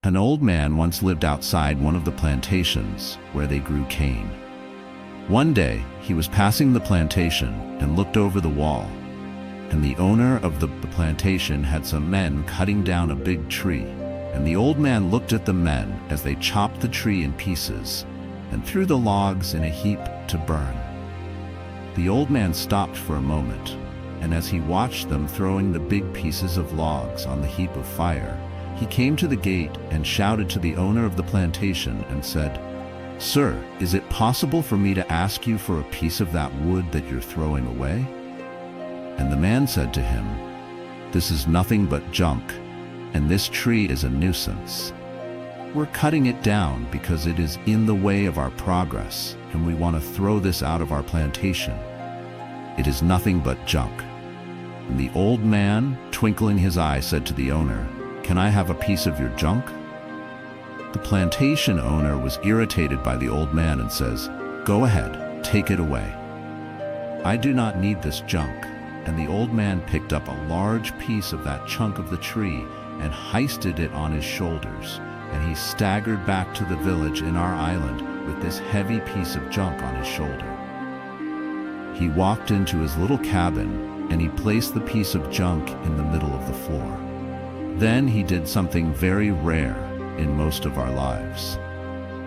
An old man once lived outside one of the plantations where they grew cane. One day, he was passing the plantation and looked over the wall, and the owner of the plantation had some men cutting down a big tree, and the old man looked at the men as they chopped the tree in pieces and threw the logs in a heap to burn. The old man stopped for a moment, and as he watched them throwing the big pieces of logs on the heap of fire, he came to the gate and shouted to the owner of the plantation and said, "Sir, is it possible for me to ask you for a piece of that wood that you're throwing away?" And the man said to him, "This is nothing but junk, and this tree is a nuisance. We're cutting it down because it is in the way of our progress, and we want to throw this out of our plantation. It is nothing but junk." And the old man, twinkling his eye, said to the owner, "Can I have a piece of your junk?" The plantation owner was irritated by the old man and says, "Go ahead, take it away. I do not need this junk." And the old man picked up a large piece of that chunk of the tree and hoisted it on his shoulders, and he staggered back to the village in our island with this heavy piece of junk on his shoulder. He walked into his little cabin and he placed the piece of junk in the middle of the floor. Then he did something very rare in most of our lives.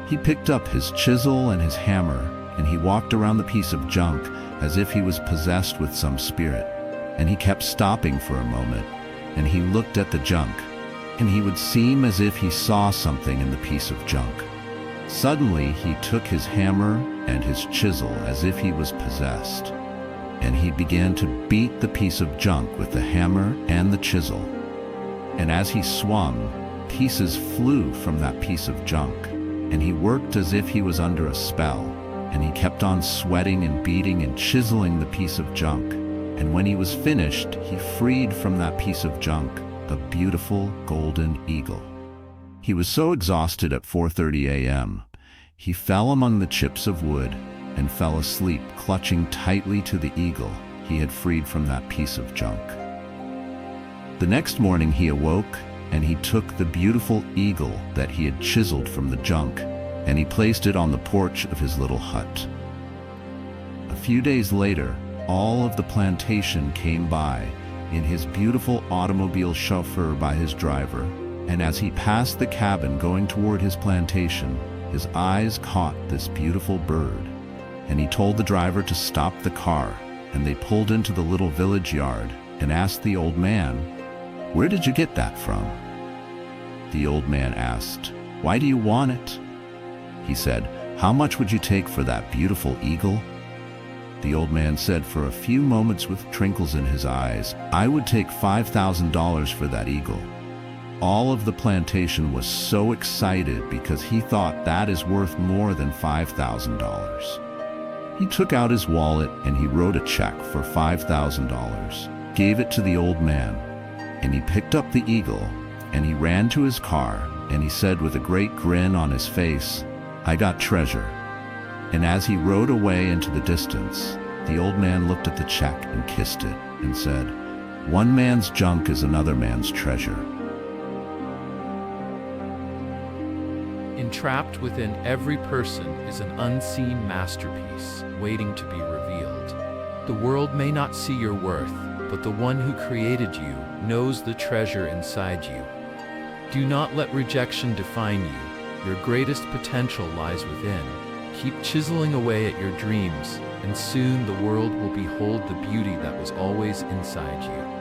He picked up his chisel and his hammer, and he walked around the piece of junk as if he was possessed with some spirit, and he kept stopping for a moment, and he looked at the junk, and he would seem as if he saw something in the piece of junk. Suddenly he took his hammer and his chisel as if he was possessed, and he began to beat the piece of junk with the hammer and the chisel. And as he swung, pieces flew from that piece of junk, and he worked as if he was under a spell, and he kept on sweating and beating and chiseling the piece of junk. And when he was finished, he freed from that piece of junk a beautiful golden eagle. He was so exhausted at 4:30 a.m., he fell among the chips of wood and fell asleep, clutching tightly to the eagle he had freed from that piece of junk. The next morning he awoke, and he took the beautiful eagle that he had chiseled from the junk, and he placed it on the porch of his little hut. A few days later, all of the plantation came by in his beautiful automobile chauffeur by his driver, and as he passed the cabin going toward his plantation, his eyes caught this beautiful bird, and he told the driver to stop the car, and they pulled into the little village yard and asked the old man, "Where did you get that from?" The old man asked, "Why do you want it?" He said, "How much would you take for that beautiful eagle?" The old man said, for a few moments with twinkles in his eyes, "I would take $5,000 for that eagle." All of the plantation was so excited because he thought that is worth more than $5,000. He took out his wallet and he wrote a check for $5,000, gave it to the old man, and he picked up the eagle and he ran to his car and he said with a great grin on his face, "I got treasure." And as he rode away into the distance, the old man looked at the check and kissed it and said, "One man's junk is another man's treasure." Entrapped within every person is an unseen masterpiece waiting to be revealed. The world may not see your worth, but the one who created you knows the treasure inside you. Do not let rejection define you. Your greatest potential lies within. Keep chiseling away at your dreams, and soon the world will behold the beauty that was always inside you.